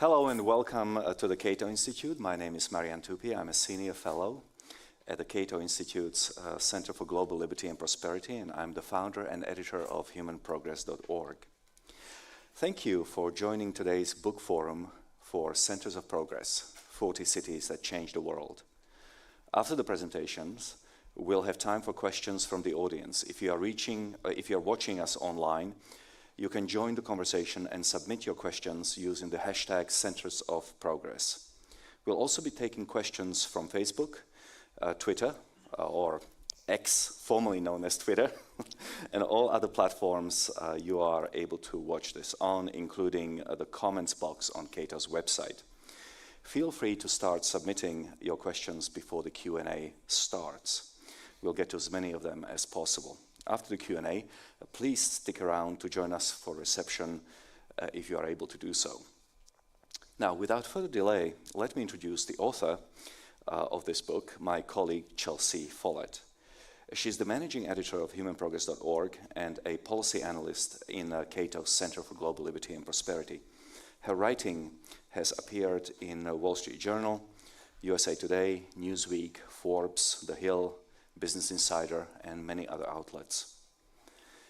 Hello and welcome to the Cato Institute. My name is Marian Tupi. I'm a senior fellow at the Cato Institute's Center for Global Liberty and Prosperity, and I'm the founder and editor of humanprogress.org. Thank you for joining today's book forum for Centers of Progress, 40 Cities That Change the World. After the presentations, we'll have time for questions from the audience. If you are watching us online, you can join the conversation and submit your questions using the hashtag Centers of Progress. We'll also be taking questions from Facebook, Twitter, or X, formerly known as Twitter, and all other platforms you are able to watch this on, including the comments box on Cato's website. Feel free to start submitting your questions before the Q&A starts. We'll get to as many of them as possible. After the Q&A, please stick around to join us for reception if you are able to do so. Now, without further delay, let me introduce the author of this book, my colleague Chelsea Follett. She's the managing editor of humanprogress.org and a policy analyst in Cato's Center for Global Liberty and Prosperity. Her writing has appeared in Wall Street Journal, USA Today, Newsweek, Forbes, The Hill, Business Insider, and many other outlets.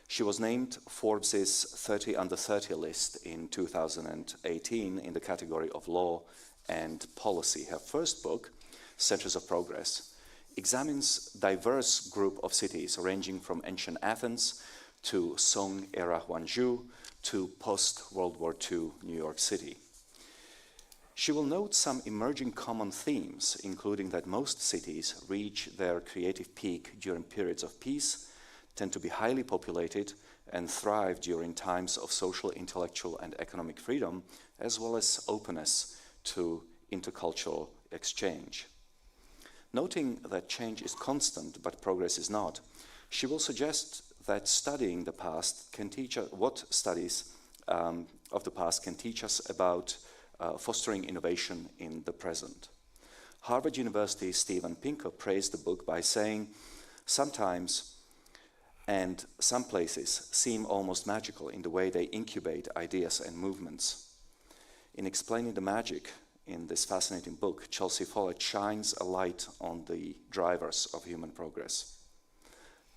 She was named Forbes' 30 Under 30 list in 2018 in the category of law and policy. Her first book, Centers of Progress, examines a diverse group of cities ranging from ancient Athens to Song-era Hangzhou to post-World War II New York City. She will note some emerging common themes, including that most cities reach their creative peak during periods of peace, tend to be highly populated, and thrive during times of social, intellectual, and economic freedom, as well as openness to intercultural exchange. Noting that change is constant, but progress is not, she will suggest that studying the past can teach us what studies of the past can teach us about fostering innovation in the present. Harvard University's Steven Pinker praised the book by saying, "Sometimes and some places seem almost magical in the way they incubate ideas and movements." In explaining the magic in this fascinating book, Chelsea Follett shines a light on the drivers of human progress.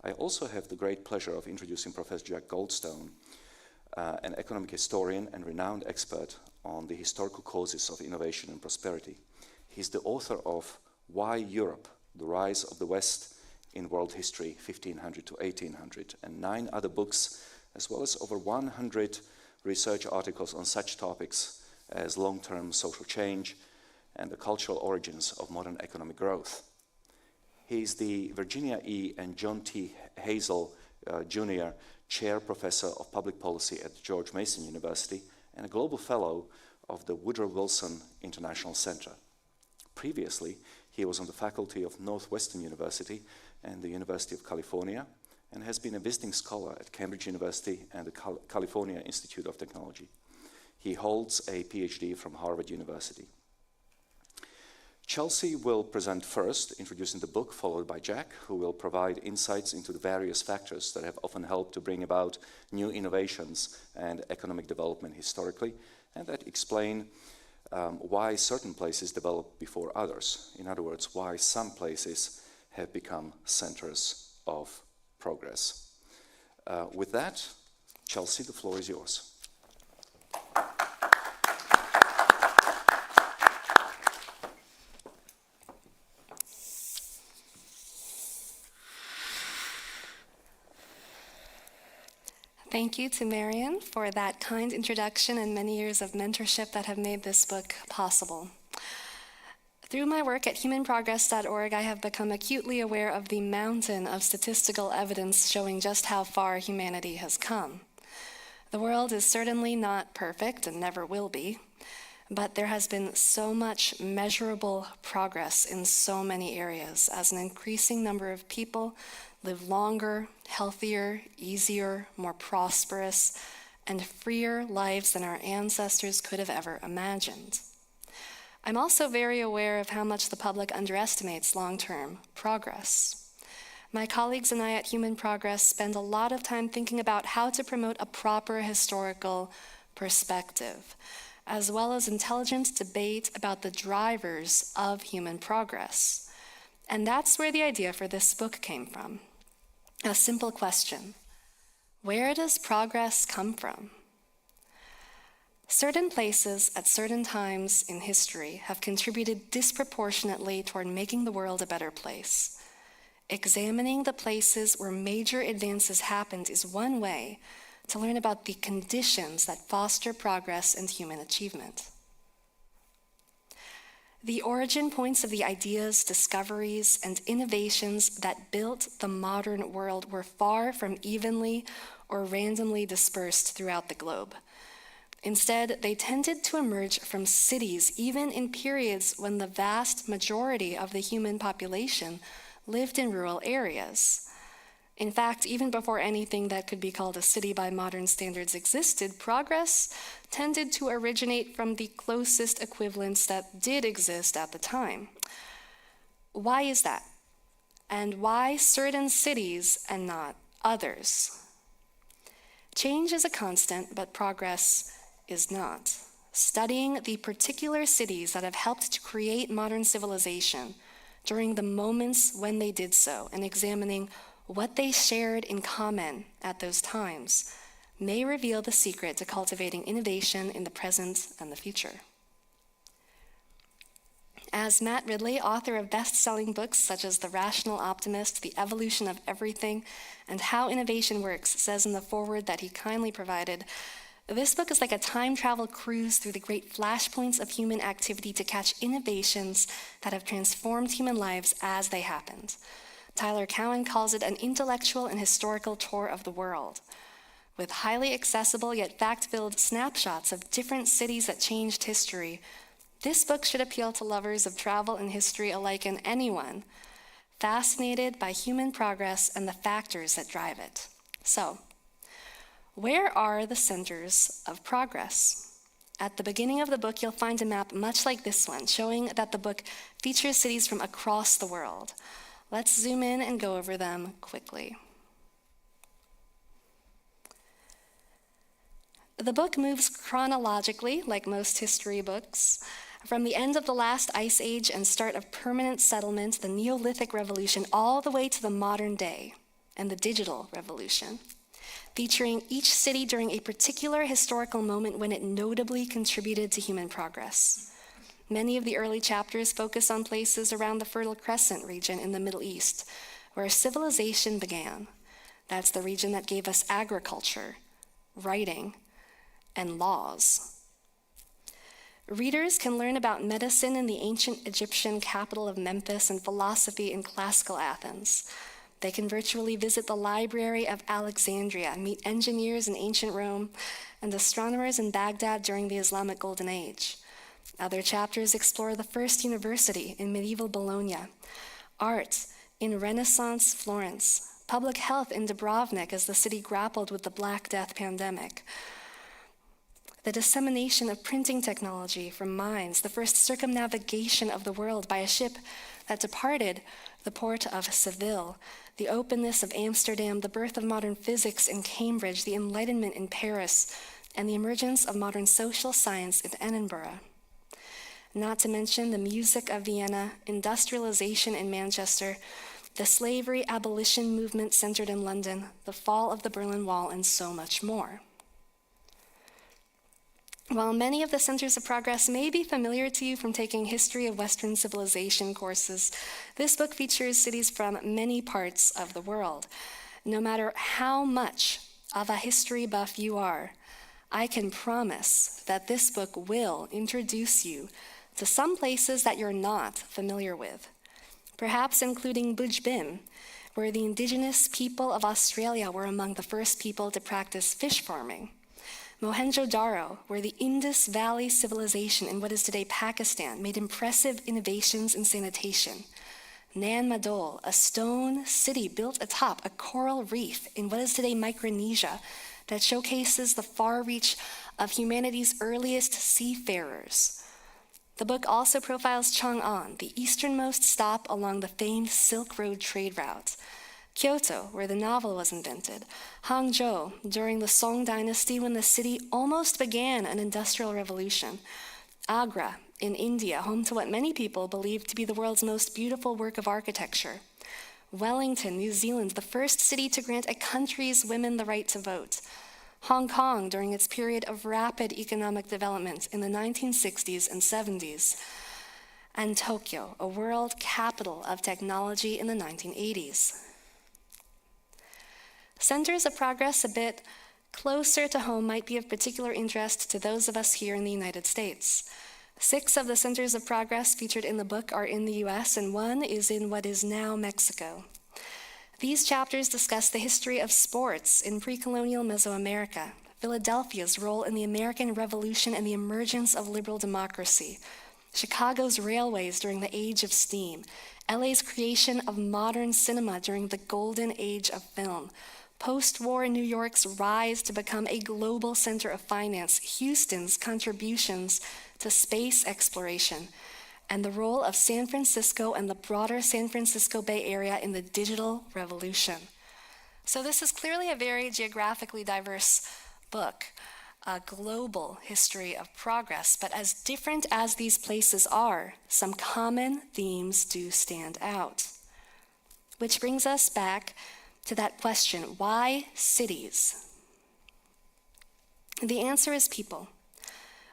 I also have the great pleasure of introducing Professor Jack Goldstone, an economic historian and renowned expert on the historical causes of innovation and prosperity. He's the author of Why Europe? The Rise of the West in World History, 1500 to 1800, and 9 other books, as well as over 100 research articles on such topics as long-term social change and the cultural origins of modern economic growth. He's the Virginia E. and John T. Hazel Jr. Chair Professor of Public Policy at George Mason University and a Global Fellow of the Woodrow Wilson International Center. Previously, he was on the faculty of Northwestern University and the University of California, and has been a visiting scholar at Cambridge University and the California Institute of Technology. He holds a PhD from Harvard University. Chelsea will present first, introducing the book, followed by Jack, who will provide insights into the various factors that have often helped to bring about new innovations and economic development historically, and that explain why certain places develop before others. In other words, why some places have become centers of progress. With that, Chelsea, the floor is yours. Thank you to Marian for that kind introduction and many years of mentorship that have made this book possible. Through my work at humanprogress.org, I have become acutely aware of the mountain of statistical evidence showing just how far humanity has come. The world is certainly not perfect and never will be, but there has been so much measurable progress in so many areas as an increasing number of people live longer, healthier, easier, more prosperous, and freer lives than our ancestors could have ever imagined. I'm also very aware of how much the public underestimates long-term progress. My colleagues and I at Human Progress spend a lot of time thinking about how to promote a proper historical perspective, as well as intelligent debate about the drivers of human progress. And that's where the idea for this book came from. A simple question: where does progress come from? Certain places at certain times in history have contributed disproportionately toward making the world a better place. Examining the places where major advances happened is one way to learn about the conditions that foster progress and human achievement. The origin points of the ideas, discoveries, and innovations that built the modern world were far from evenly or randomly dispersed throughout the globe. Instead, they tended to emerge from cities, even in periods when the vast majority of the human population lived in rural areas. In fact, even before anything that could be called a city by modern standards existed, progress tended to originate from the closest equivalents that did exist at the time. Why is that? And why certain cities and not others? Change is a constant, but progress is not. Studying the particular cities that have helped to create modern civilization during the moments when they did so, and examining what they shared in common at those times, may reveal the secret to cultivating innovation in the present and the future. As Matt Ridley, author of best-selling books such as The Rational Optimist, The Evolution of Everything, and How Innovation Works, says in the foreword that he kindly provided, this book is like a time travel cruise through the great flashpoints of human activity to catch innovations that have transformed human lives as they happened. Tyler Cowen calls it an intellectual and historical tour of the world, with highly accessible yet fact-filled snapshots of different cities that changed history. This book should appeal to lovers of travel and history alike, and anyone fascinated by human progress and the factors that drive it. So, where are the centers of progress? At the beginning of the book, you'll find a map much like this one, showing that the book features cities from across the world. Let's zoom in and go over them quickly. The book moves chronologically, like most history books, from the end of the last ice age and start of permanent settlement, the Neolithic Revolution, all the way to the modern day and the digital revolution, featuring each city during a particular historical moment when it notably contributed to human progress. Many of the early chapters focus on places around the Fertile Crescent region in the Middle East, where civilization began. That's the region that gave us agriculture, writing, and laws. Readers can learn about medicine in the ancient Egyptian capital of Memphis and philosophy in classical Athens. They can virtually visit the Library of Alexandria, meet engineers in ancient Rome, and astronomers in Baghdad during the Islamic Golden Age. Other chapters explore the first university in medieval Bologna, art in Renaissance Florence, public health in Dubrovnik as the city grappled with the Black Death pandemic. the dissemination of printing technology from mines, the first circumnavigation of the world by a ship that departed the port of Seville, the openness of Amsterdam, the birth of modern physics in Cambridge, the Enlightenment in Paris, and the emergence of modern social science in Edinburgh. Not to mention the music of Vienna, industrialization in Manchester, the slavery abolition movement centered in London, the fall of the Berlin Wall, and so much more. While many of the centers of progress may be familiar to you from taking history of Western civilization courses, this book features cities from many parts of the world. No matter how much of a history buff you are, I can promise that this book will introduce you to some places that you're not familiar with, perhaps including Bujbim, where the indigenous people of Australia were among the first people to practice fish farming. Mohenjo-Daro, where the Indus Valley civilization in what is today Pakistan made impressive innovations in sanitation. Nan Madol, a stone city built atop a coral reef in what is today Micronesia that showcases the far reach of humanity's earliest seafarers. The book also profiles Chang'an, the easternmost stop along the famed Silk Road trade route. Kyoto, where the novel was invented. Hangzhou, during the Song dynasty when the city almost began an industrial revolution. Agra, in India, home to what many people believe to be the world's most beautiful work of architecture. Wellington, New Zealand, the first city to grant a country's women the right to vote. Hong Kong, during its period of rapid economic development in the 1960s and 70s. And Tokyo, a world capital of technology in the 1980s. Centers of progress a bit closer to home might be of particular interest to those of us here in the United States. 6 of the centers of progress featured in the book are in the US, and 1 is in what is now Mexico. These chapters discuss the history of sports in pre-colonial Mesoamerica, Philadelphia's role in the American Revolution and the emergence of liberal democracy, Chicago's railways during the Age of Steam, LA's creation of modern cinema during the golden age of film, post-war New York's rise to become a global center of finance, Houston's contributions to space exploration, and the role of San Francisco and the broader San Francisco Bay Area in the digital revolution. So this is clearly a very geographically diverse book, a global history of progress, but as different as these places are, some common themes do stand out. Which brings us back to that question, why cities? The answer is people.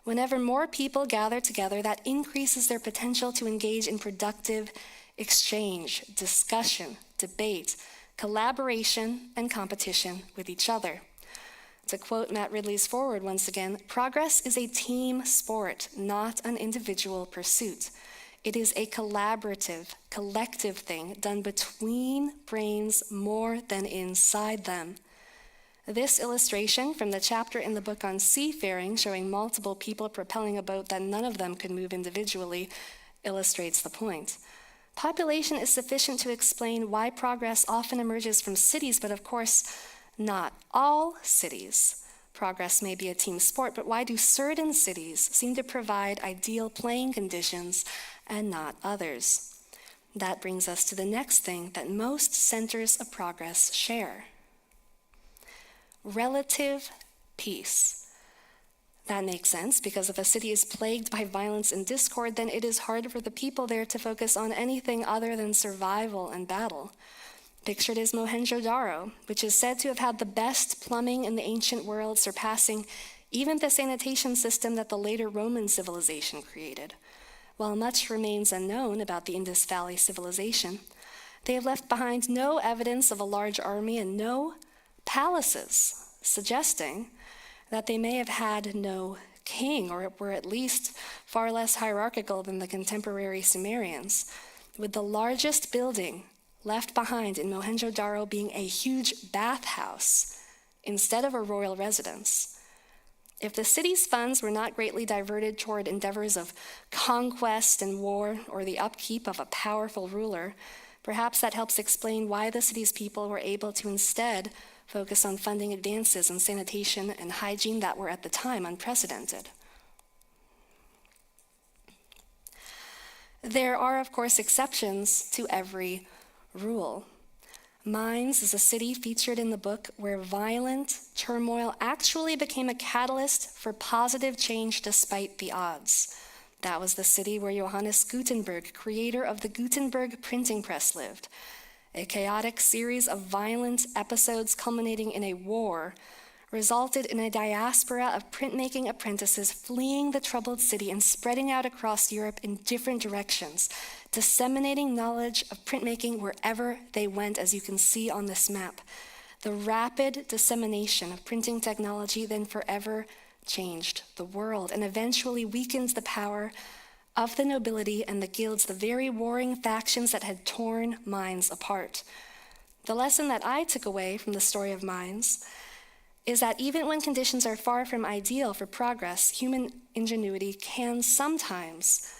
Whenever more people gather together, that increases their potential to engage in productive exchange, discussion, debate, collaboration, and competition with each other. To quote Matt Ridley's foreword once again, progress is a team sport, not an individual pursuit. It is a collaborative, collective thing done between brains more than inside them. This illustration from the chapter in the book on seafaring, showing multiple people propelling a boat that none of them could move individually, illustrates the point. Population is sufficient to explain why progress often emerges from cities, but of course, not all cities. Progress may be a team sport, but why do certain cities seem to provide ideal playing conditions and not others? That brings us to the next thing that most centers of progress share. Relative peace. That makes sense, because if a city is plagued by violence and discord, then it is hard for the people there to focus on anything other than survival and battle. Pictured is Mohenjo-Daro, which is said to have had the best plumbing in the ancient world, surpassing even the sanitation system that the later Roman civilization created. While much remains unknown about the Indus Valley civilization, they have left behind no evidence of a large army and no palaces, suggesting that they may have had no king, or were at least far less hierarchical than the contemporary Sumerians, with the largest building left behind in Mohenjo-Daro being a huge bathhouse instead of a royal residence. If the city's funds were not greatly diverted toward endeavors of conquest and war or the upkeep of a powerful ruler, perhaps that helps explain why the city's people were able to instead focused on funding advances in sanitation and hygiene that were at the time unprecedented. There are, of course, exceptions to every rule. Mainz is a city featured in the book where violent turmoil actually became a catalyst for positive change despite the odds. That was the city where Johannes Gutenberg, creator of the Gutenberg printing press, lived. A chaotic series of violent episodes culminating in a war resulted in a diaspora of printmaking apprentices fleeing the troubled city and spreading out across Europe in different directions, disseminating knowledge of printmaking wherever they went, as you can see on this map. The rapid dissemination of printing technology then forever changed the world and eventually weakened the power of the nobility and the guilds, the very warring factions that had torn Mainz apart. The lesson that I took away from the story of Mainz is that even when conditions are far from ideal for progress, human ingenuity can sometimes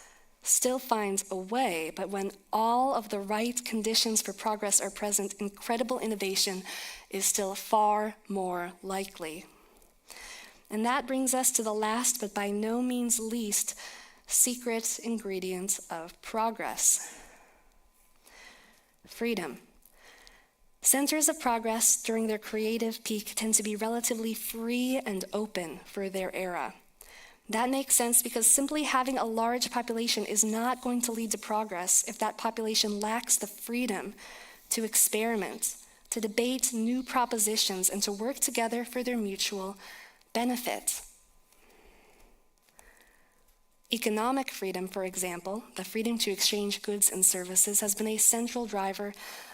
still find a way, but when all of the right conditions for progress are present, incredible innovation is still far more likely. And that brings us to the last, but by no means least, secret ingredient of progress: freedom. Centers of progress during their creative peak tend to be relatively free and open for their era. That makes sense because simply having a large population is not going to lead to progress if that population lacks the freedom to experiment, to debate new propositions, and to work together for their mutual benefit. Economic freedom, for example, the freedom to exchange goods and services, has been a central driver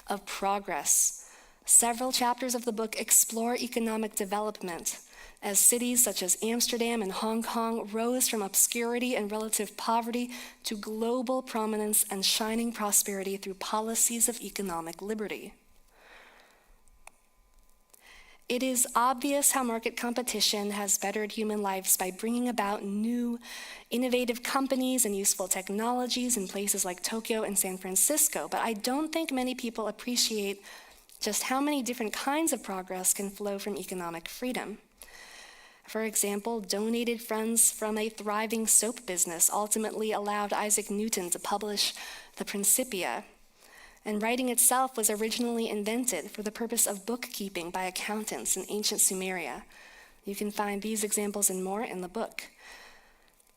of progress. Several chapters of the book explore economic development as cities such as Amsterdam and Hong Kong rose from obscurity and relative poverty to global prominence and shining prosperity through policies of economic liberty. It is obvious how market competition has bettered human lives by bringing about new, innovative companies and useful technologies in places like Tokyo and San Francisco, but I don't think many people appreciate just how many different kinds of progress can flow from economic freedom. For example, donated funds from a thriving soap business ultimately allowed Isaac Newton to publish the Principia, and writing itself was originally invented for the purpose of bookkeeping by accountants in ancient Sumeria. You can find these examples and more in the book.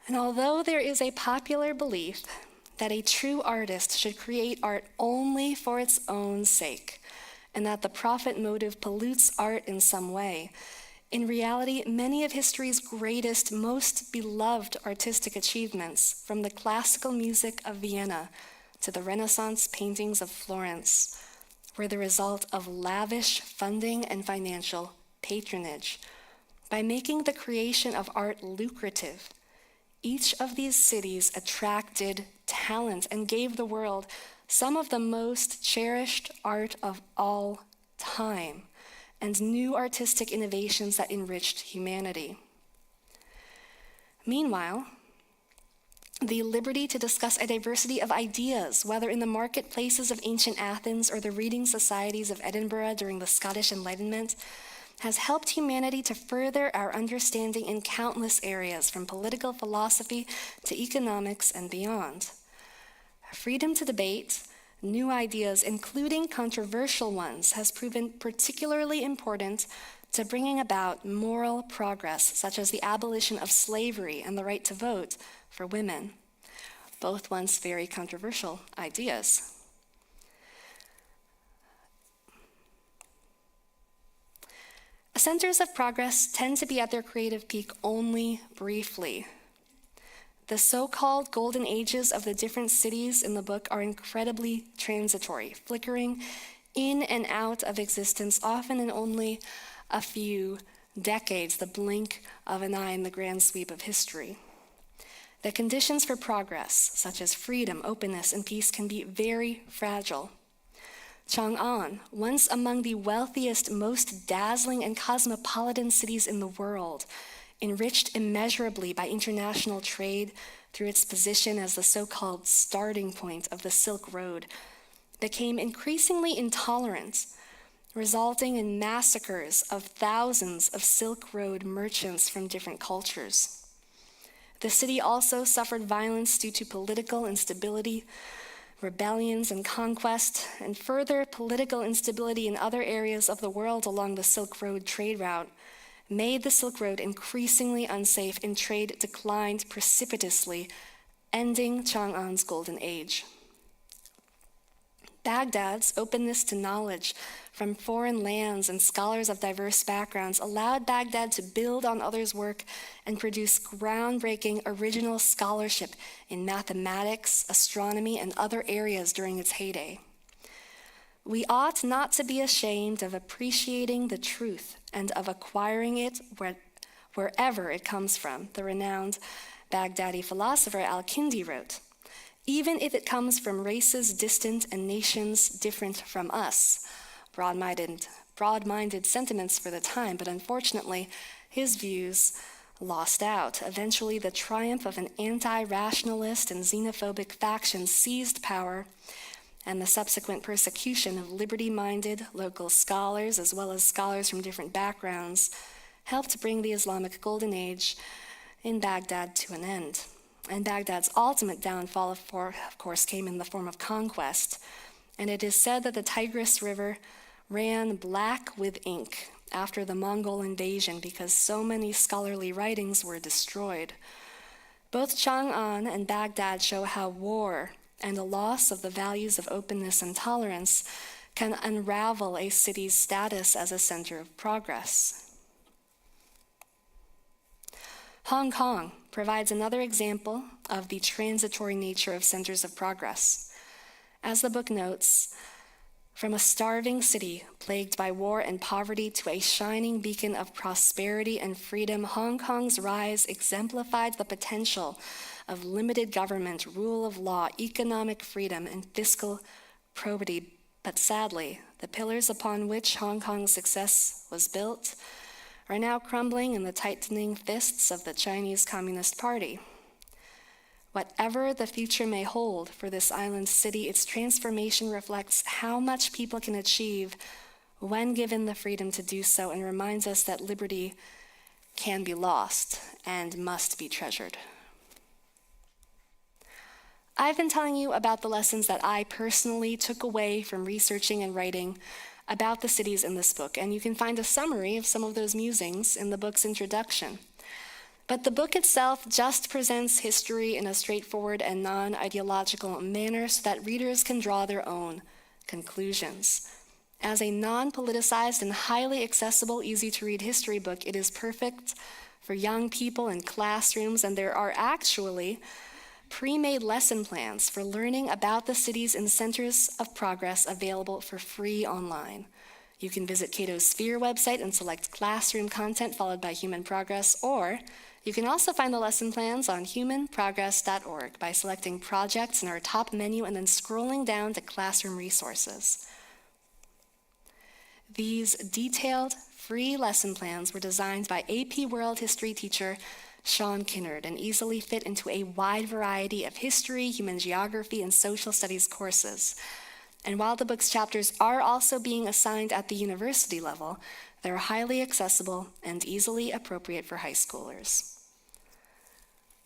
And although there is a popular belief that a true artist should create art only for its own sake, and that the profit motive pollutes art in some way, in reality, many of history's greatest, most beloved artistic achievements, from the classical music of Vienna to the Renaissance paintings of Florence, were the result of lavish funding and financial patronage. By making the creation of art lucrative, each of these cities attracted talent and gave the world some of the most cherished art of all time, and new artistic innovations that enriched humanity. Meanwhile, the liberty to discuss a diversity of ideas, whether in the marketplaces of ancient Athens or the reading societies of Edinburgh during the Scottish Enlightenment, has helped humanity to further our understanding in countless areas, from political philosophy to economics and beyond. Freedom to debate new ideas, including controversial ones, has proven particularly important to bringing about moral progress, such as the abolition of slavery and the right to vote for women, both once very controversial ideas. Centers of progress tend to be at their creative peak only briefly. The so-called golden ages of the different cities in the book are incredibly transitory, flickering in and out of existence, often in only a few decades, the blink of an eye in the grand sweep of history. The conditions for progress, such as freedom, openness, and peace, can be very fragile. Chang'an, once among the wealthiest, most dazzling, and cosmopolitan cities in the world, enriched immeasurably by international trade through its position as the so-called starting point of the Silk Road, became increasingly intolerant resulting in massacres of thousands of Silk Road merchants from different cultures. The city also suffered violence due to political instability, rebellions and conquest, and further political instability in other areas of the world along the Silk Road trade route made the Silk Road increasingly unsafe, and trade declined precipitously, ending Chang'an's golden age. Baghdad's openness to knowledge from foreign lands and scholars of diverse backgrounds allowed Baghdad to build on others' work and produce groundbreaking original scholarship in mathematics, astronomy, and other areas during its heyday. We ought not to be ashamed of appreciating the truth and of acquiring it wherever it comes from, the renowned Baghdadi philosopher Al-Kindi wrote, even if it comes from races distant and nations different from us. Broad-minded sentiments for the time, but unfortunately, his views lost out. Eventually, the triumph of an anti-rationalist and xenophobic faction seized power, and the subsequent persecution of liberty-minded local scholars, as well as scholars from different backgrounds, helped bring the Islamic Golden Age in Baghdad to an end. And Baghdad's ultimate downfall, of course, came in the form of conquest. And it is said that the Tigris River ran black with ink after the Mongol invasion because so many scholarly writings were destroyed. Both Chang'an and Baghdad show how war and the loss of the values of openness and tolerance can unravel a city's status as a center of progress. Hong Kong provides another example of the transitory nature of centers of progress. As the book notes, from a starving city plagued by war and poverty to a shining beacon of prosperity and freedom, Hong Kong's rise exemplified the potential of limited government, rule of law, economic freedom, and fiscal probity. But sadly, the pillars upon which Hong Kong's success was built are now crumbling in the tightening fists of the Chinese Communist Party. Whatever the future may hold for this island city, its transformation reflects how much people can achieve when given the freedom to do so, and reminds us that liberty can be lost and must be treasured. I've been telling you about the lessons that I personally took away from researching and writing about the cities in this book, and you can find a summary of some of those musings in the book's introduction. But the book itself just presents history in a straightforward and non-ideological manner so that readers can draw their own conclusions. As a non-politicized and highly accessible, easy-to-read history book, it is perfect for young people in classrooms, and there are actually pre-made lesson plans for learning about the cities and centers of progress available for free online. You can visit Cato's Sphere website and select classroom content followed by Human Progress, or you can also find the lesson plans on humanprogress.org by selecting projects in our top menu and then scrolling down to classroom resources. These detailed, free lesson plans were designed by AP World History teacher Sean Kinnard and easily fit into a wide variety of history, human geography, and social studies courses. And while the book's chapters are also being assigned at the university level, they're highly accessible and easily appropriate for high schoolers.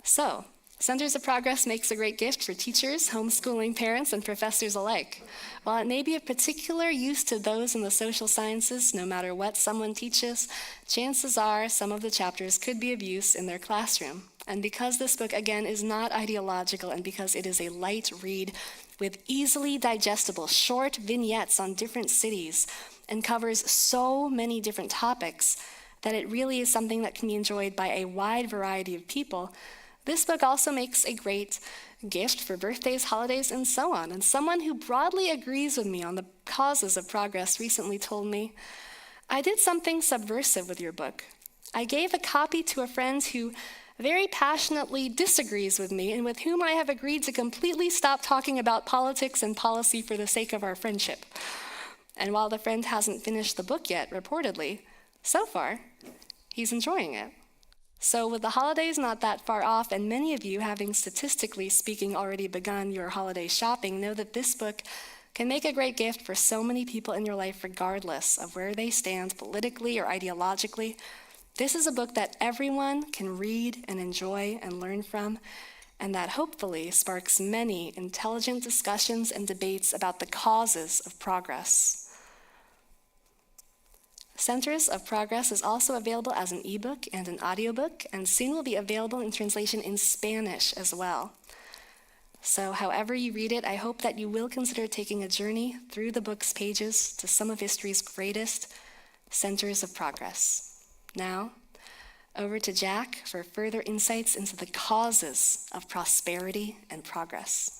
So, Centers of Progress makes a great gift for teachers, homeschooling parents, and professors alike. While it may be of particular use to those in the social sciences, no matter what someone teaches, chances are some of the chapters could be of use in their classroom. And because this book, again, is not ideological, and because it is a light read with easily digestible short vignettes on different cities and covers so many different topics that it really is something that can be enjoyed by a wide variety of people, this book also makes a great gift for birthdays, holidays, and so on. And someone who broadly agrees with me on the causes of progress recently told me, "I did something subversive with your book. I gave a copy to a friend who very passionately disagrees with me and with whom I have agreed to completely stop talking about politics and policy for the sake of our friendship." And while the friend hasn't finished the book yet, reportedly, so far, he's enjoying it. So with the holidays not that far off, and many of you having statistically speaking already begun your holiday shopping, know that this book can make a great gift for so many people in your life regardless of where they stand politically or ideologically. This is a book that everyone can read and enjoy and learn from, and that hopefully sparks many intelligent discussions and debates about the causes of progress. Centers of Progress is also available as an ebook and an audiobook, and soon will be available in translation in Spanish as well. So however you read it, I hope that you will consider taking a journey through the book's pages to some of history's greatest centers of progress. Now, over to Jack for further insights into the causes of prosperity and progress.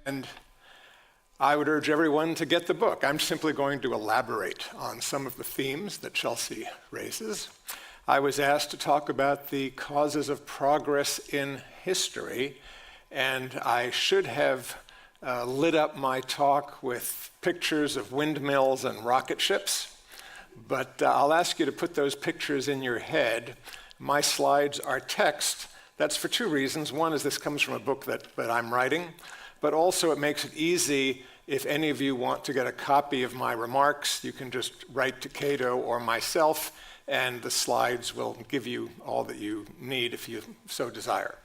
And I would urge everyone to get the book. I'm simply going to elaborate on some of the themes that Chelsea raises. I was asked to talk about the causes of progress in history, and I should have lit up my talk with pictures of windmills and rocket ships, but I'll ask you to put those pictures in your head. My slides are text. That's for two reasons. One is this comes from a book that I'm writing, but also it makes it easy if any of you want to get a copy of my remarks. You can just write to Cato or myself, and the slides will give you all that you need if you so desire.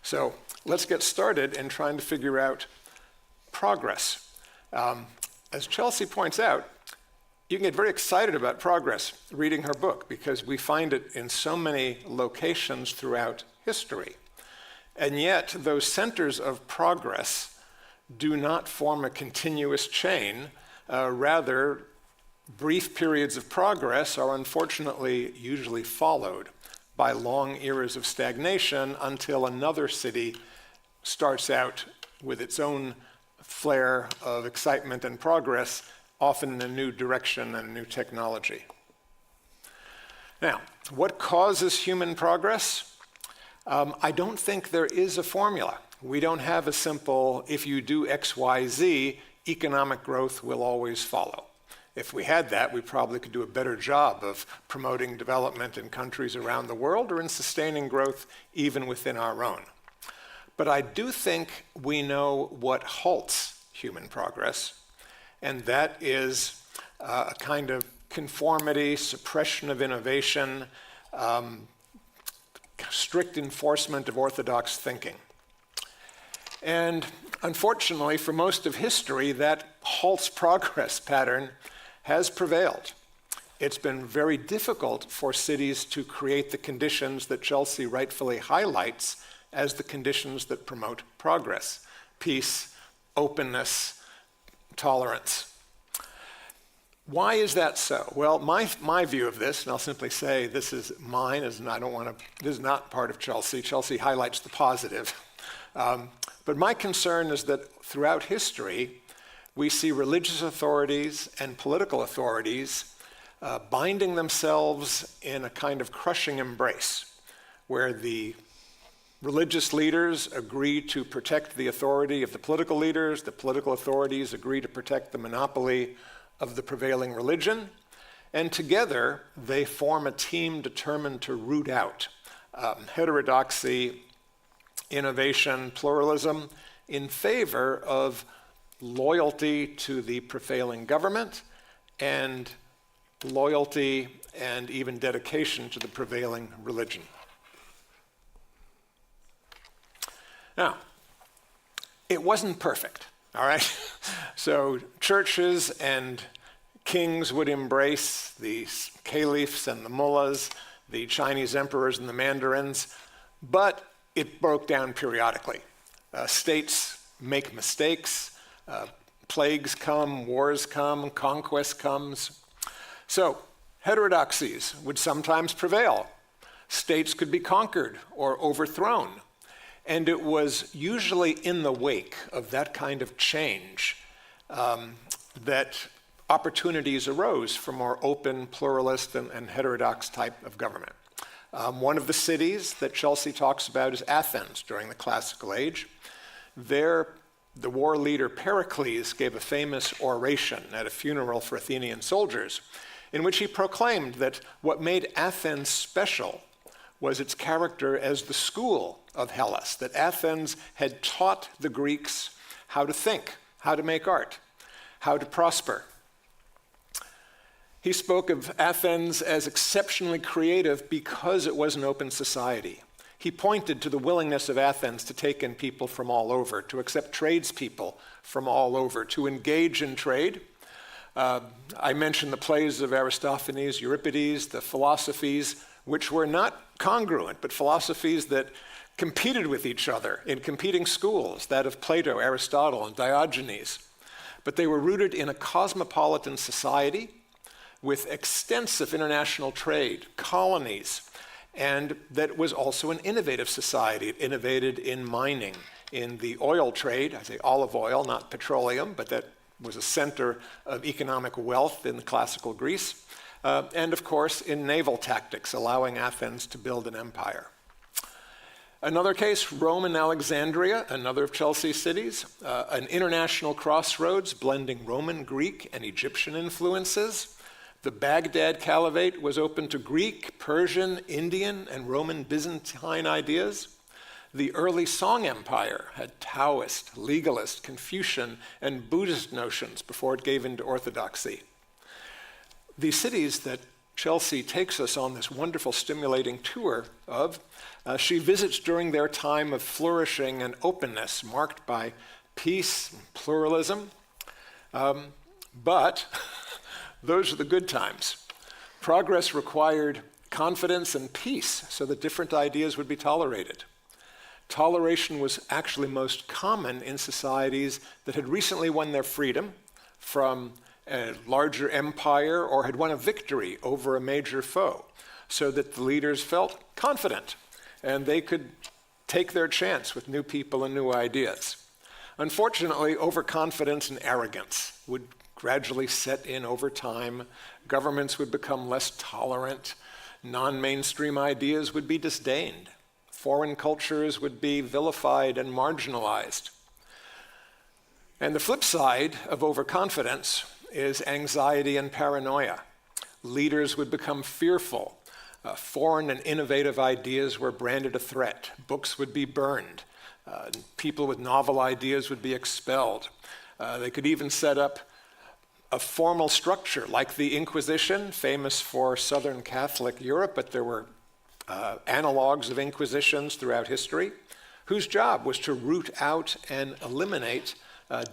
So let's get started in trying to figure out progress. As Chelsea points out, you can get very excited about progress reading her book because we find it in so many locations throughout history. And yet those centers of progress do not form a continuous chain. Rather, brief periods of progress are unfortunately usually followed by long eras of stagnation until another city starts out with its own flare of excitement and progress, often in a new direction and new technology. Now, what causes human progress? I don't think there is a formula. We don't have a simple, if you do X, Y, Z, economic growth will always follow. If we had that, we probably could do a better job of promoting development in countries around the world or in sustaining growth even within our own. But I do think we know what halts human progress, and that is a kind of conformity, suppression of innovation, strict enforcement of orthodox thinking. And unfortunately, for most of history, that halts progress pattern has prevailed. It's been very difficult for cities to create the conditions that Chelsea rightfully highlights as the conditions that promote progress: peace, openness, tolerance. Why is that so? Well, my view of this, and I'll simply say this is mine, this is not part of Chelsea. Chelsea highlights the positive. But my concern is that throughout history, we see religious authorities and political authorities binding themselves in a kind of crushing embrace, where the religious leaders agree to protect the authority of the political leaders, the political authorities agree to protect the monopoly of the prevailing religion, and together they form a team determined to root out heterodoxy, innovation, pluralism, in favor of loyalty to the prevailing government and loyalty and even dedication to the prevailing religion. Now, it wasn't perfect, all right? So churches and kings would embrace the caliphs and the mullahs, the Chinese emperors and the mandarins, but it broke down periodically. States make mistakes, plagues come, wars come, conquest comes. So heterodoxies would sometimes prevail. States could be conquered or overthrown. And it was usually in the wake of that kind of change that opportunities arose for more open, pluralist, and heterodox type of government. One of the cities that Chelsea talks about is Athens during the Classical Age. There, the war leader Pericles gave a famous oration at a funeral for Athenian soldiers in which he proclaimed that what made Athens special was its character as the school of Hellas, that Athens had taught the Greeks how to think, how to make art, how to prosper. He spoke of Athens as exceptionally creative because it was an open society. He pointed to the willingness of Athens to take in people from all over, to accept tradespeople from all over, to engage in trade. I mentioned the plays of Aristophanes, Euripides, the philosophies which were not congruent, but philosophies that competed with each other in competing schools, that of Plato, Aristotle, and Diogenes. But they were rooted in a cosmopolitan society with extensive international trade, colonies, and that was also an innovative society. It innovated in mining, in the oil trade, I say olive oil, not petroleum, but that was a center of economic wealth in classical Greece, and of course in naval tactics, allowing Athens to build an empire. Another case, Rome and Alexandria, another of Chelsea's cities, an international crossroads blending Roman, Greek, and Egyptian influences. The Baghdad Caliphate was open to Greek, Persian, Indian, and Roman Byzantine ideas. The early Song Empire had Taoist, legalist, Confucian, and Buddhist notions before it gave into orthodoxy. These cities that Chelsea takes us on this wonderful, stimulating tour of, she visits during their time of flourishing and openness, marked by peace and pluralism. But those are the good times. Progress required confidence and peace so that different ideas would be tolerated. Toleration was actually most common in societies that had recently won their freedom from a larger empire or had won a victory over a major foe, so that the leaders felt confident and they could take their chance with new people and new ideas. Unfortunately, overconfidence and arrogance would gradually set in over time. Governments would become less tolerant. Non-mainstream ideas would be disdained. Foreign cultures would be vilified and marginalized. And the flip side of overconfidence is anxiety and paranoia. Leaders would become fearful. Foreign and innovative ideas were branded a threat. Books would be burned. People with novel ideas would be expelled. They could even set up a formal structure like the Inquisition, famous for Southern Catholic Europe, but there were analogs of Inquisitions throughout history, whose job was to root out and eliminate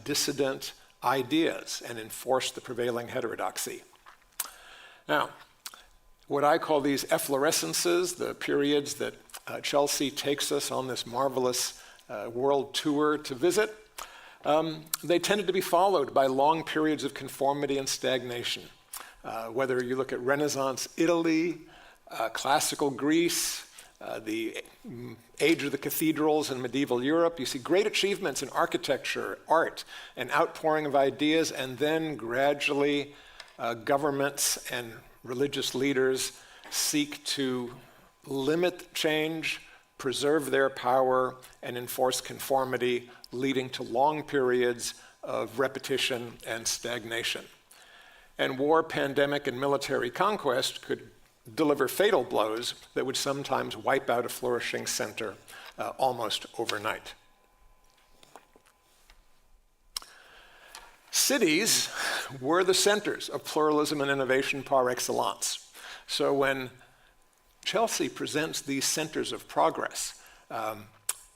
dissident ideas and enforce the prevailing heterodoxy. Now, what I call these efflorescences, the periods that Chelsea takes us on this marvelous world tour to visit, they tended to be followed by long periods of conformity and stagnation. Whether you look at Renaissance Italy, classical Greece, the age of the cathedrals in medieval Europe, you see great achievements in architecture, art, an outpouring of ideas, and then gradually governments and religious leaders seek to limit change, preserve their power, and enforce conformity, leading to long periods of repetition and stagnation. And war, pandemic, and military conquest could deliver fatal blows that would sometimes wipe out a flourishing center almost overnight. Cities were the centers of pluralism and innovation par excellence. So when Chelsea presents these centers of progress,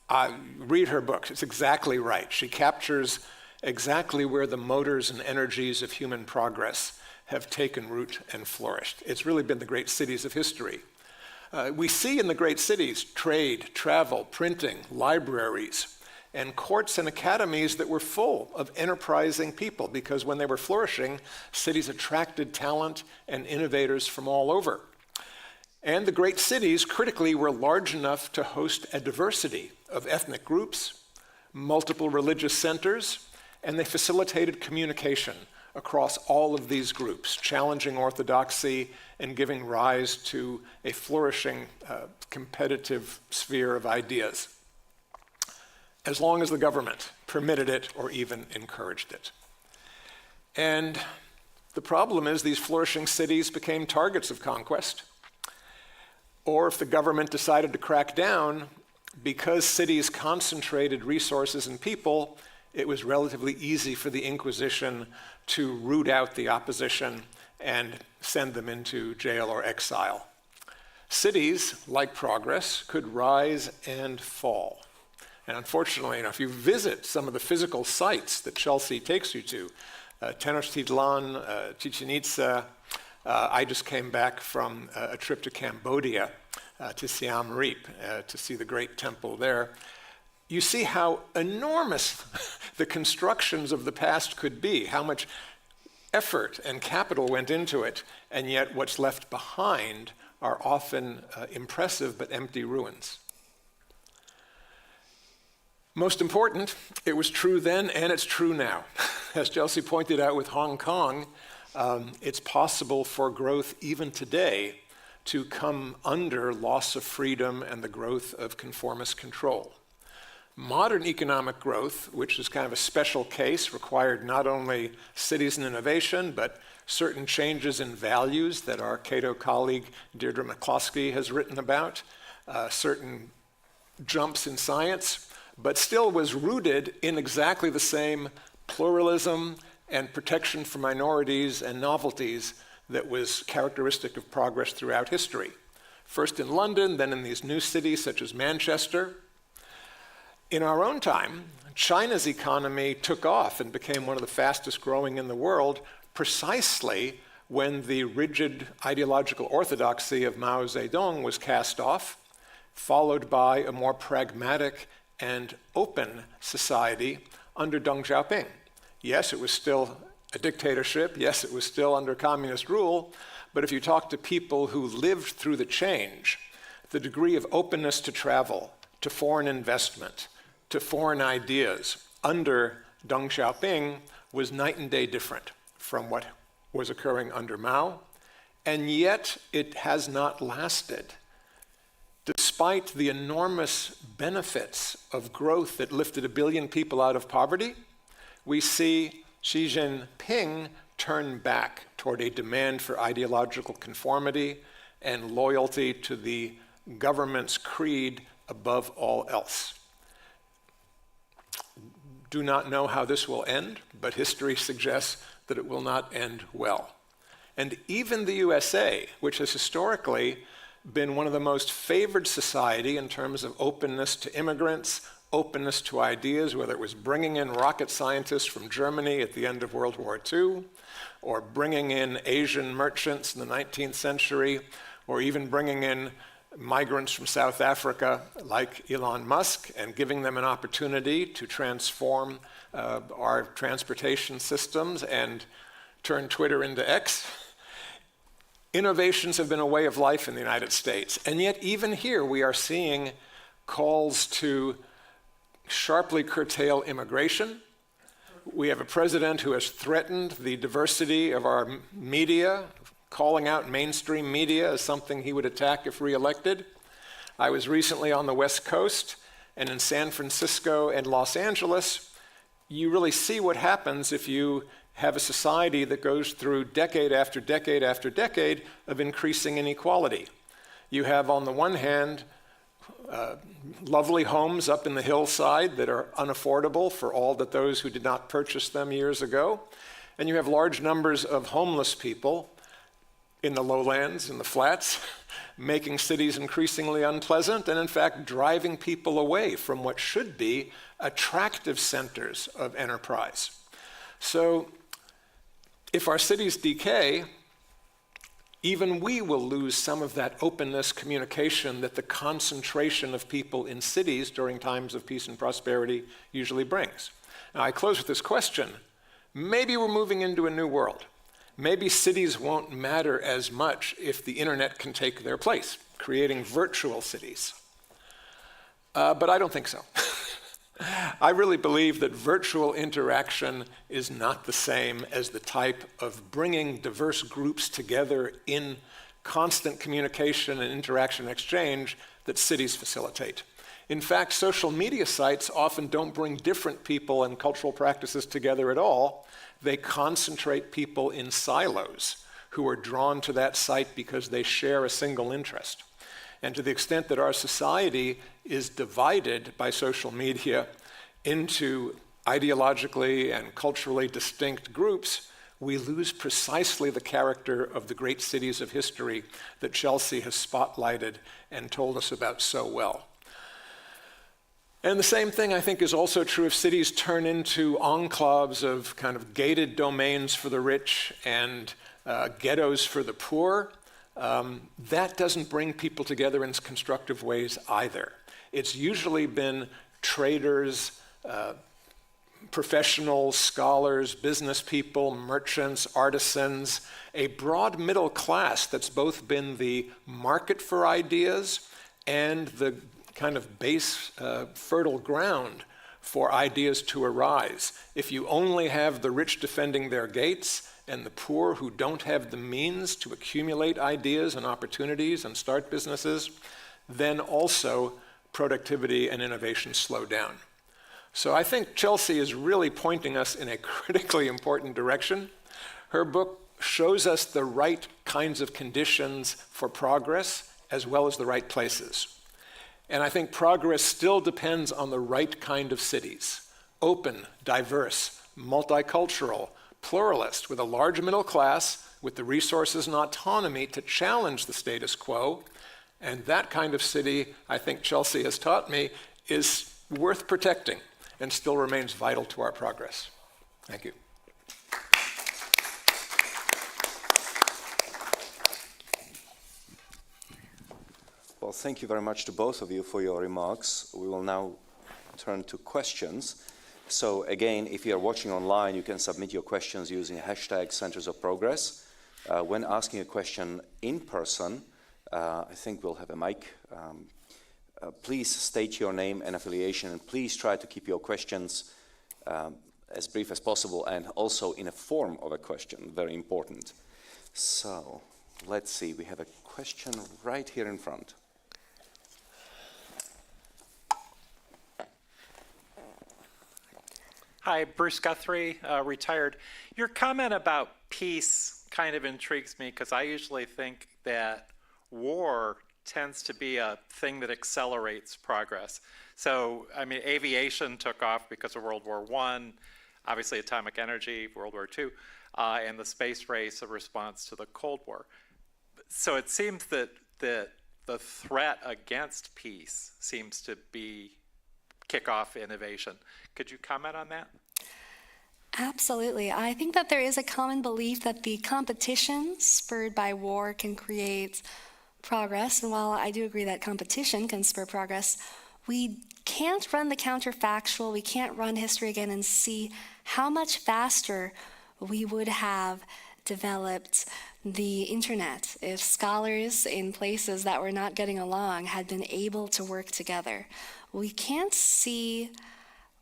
I read her books. It's exactly right. She captures exactly where the motors and energies of human progress have taken root and flourished. It's really been the great cities of history. We see in the great cities trade, travel, printing, libraries, and courts and academies that were full of enterprising people, because when they were flourishing, cities attracted talent and innovators from all over. And the great cities, critically, were large enough to host a diversity of ethnic groups, multiple religious centers, and they facilitated communication across all of these groups, challenging orthodoxy and giving rise to a flourishing competitive sphere of ideas. as long as the government permitted it or even encouraged it. And the problem is these flourishing cities became targets of conquest. Or if the government decided to crack down, because cities concentrated resources and people, it was relatively easy for the Inquisition to root out the opposition and send them into jail or exile. Cities, like progress, could rise and fall. And unfortunately, if you visit some of the physical sites that Chelsea takes you to, Tenochtitlan, Chichen Itza, I just came back from a trip to Cambodia, to Siem Reap, to see the great temple there. You see how enormous the constructions of the past could be, how much effort and capital went into it, and yet what's left behind are often impressive but empty ruins. Most important, it was true then and it's true now. As Chelsea pointed out with Hong Kong, it's possible for growth even today to come under loss of freedom and the growth of conformist control. Modern economic growth, which is kind of a special case, required not only citizen innovation, but certain changes in values that our Cato colleague Deirdre McCloskey has written about, certain jumps in science, but still was rooted in exactly the same pluralism and protection for minorities and novelties that was characteristic of progress throughout history. First in London, then in these new cities such as Manchester. In our own time, China's economy took off and became one of the fastest growing in the world precisely when the rigid ideological orthodoxy of Mao Zedong was cast off, followed by a more pragmatic and open society under Deng Xiaoping. Yes, it was still a dictatorship. Yes, it was still under communist rule. But if you talk to people who lived through the change, the degree of openness to travel, to foreign investment, to foreign ideas under Deng Xiaoping was night and day different from what was occurring under Mao. And yet it has not lasted. Despite the enormous benefits of growth that lifted 1 billion people out of poverty, we see Xi Jinping turn back toward a demand for ideological conformity and loyalty to the government's creed above all else. Do not know how this will end, but history suggests that it will not end well. And even the USA, which has historically been one of the most favored society in terms of openness to immigrants, openness to ideas, whether it was bringing in rocket scientists from Germany at the end of World War II, or bringing in Asian merchants in the 19th century, or even bringing in migrants from South Africa like Elon Musk and giving them an opportunity to transform our transportation systems and turn Twitter into X. Innovations have been a way of life in the United States. And yet even here we are seeing calls to sharply curtail immigration. We have a president who has threatened the diversity of our media, calling out mainstream media as something he would attack if reelected. I was recently on the West Coast, and in San Francisco and Los Angeles, you really see what happens if you have a society that goes through decade after decade after decade of increasing inequality. You have, on the one hand, lovely homes up in the hillside that are unaffordable for all but those who did not purchase them years ago. And you have large numbers of homeless people in the lowlands, in the flats, making cities increasingly unpleasant and in fact driving people away from what should be attractive centers of enterprise. So if our cities decay, even we will lose some of that openness, communication that the concentration of people in cities during times of peace and prosperity usually brings. Now, I close with this question. Maybe we're moving into a new world. Maybe cities won't matter as much if the internet can take their place, creating virtual cities. But I don't think so. I really believe that virtual interaction is not the same as the type of bringing diverse groups together in constant communication and interaction exchange that cities facilitate. In fact, social media sites often don't bring different people and cultural practices together at all. They concentrate people in silos who are drawn to that site because they share a single interest. And to the extent that our society is divided by social media into ideologically and culturally distinct groups, we lose precisely the character of the great cities of history that Chelsea has spotlighted and told us about so well. And the same thing, I think, is also true if cities turn into enclaves of kind of gated domains for the rich and ghettos for the poor. That doesn't bring people together in constructive ways either. It's usually been traders, professionals, scholars, business people, merchants, artisans, a broad middle class that's both been the market for ideas and the kind of base, fertile ground for ideas to arise. If you only have the rich defending their gates and the poor who don't have the means to accumulate ideas and opportunities and start businesses, then also productivity and innovation slow down. So I think Chelsea is really pointing us in a critically important direction. Her book shows us the right kinds of conditions for progress as well as the right places. And I think progress still depends on the right kind of cities: open, diverse, multicultural, pluralist, with a large middle class, with the resources and autonomy to challenge the status quo. And that kind of city, I think Chelsea has taught me, is worth protecting and still remains vital to our progress. Thank you. Well, thank you very much to both of you for your remarks. We will now turn to questions. So again, if you are watching online, you can submit your questions using hashtag Centers of Progress. When asking a question in person, I think we'll have a mic. Please state your name and affiliation, and please try to keep your questions as brief as possible and also in a form of a question, very important. So let's see, we have a question right here in front. Hi, Bruce Guthrie, retired. Your comment about peace kind of intrigues me because I usually think that war tends to be a thing that accelerates progress. So, I mean, aviation took off because of World War I, obviously atomic energy, World War II, and the space race, a response to the Cold War. So it seems that the threat against peace seems to be kick off innovation. Could you comment on that? Absolutely. I think that there is a common belief that the competition spurred by war can create progress. And while I do agree that competition can spur progress, we can't run the counterfactual, we can't run history again and see how much faster we would have developed the internet if scholars in places that were not getting along had been able to work together. We can't see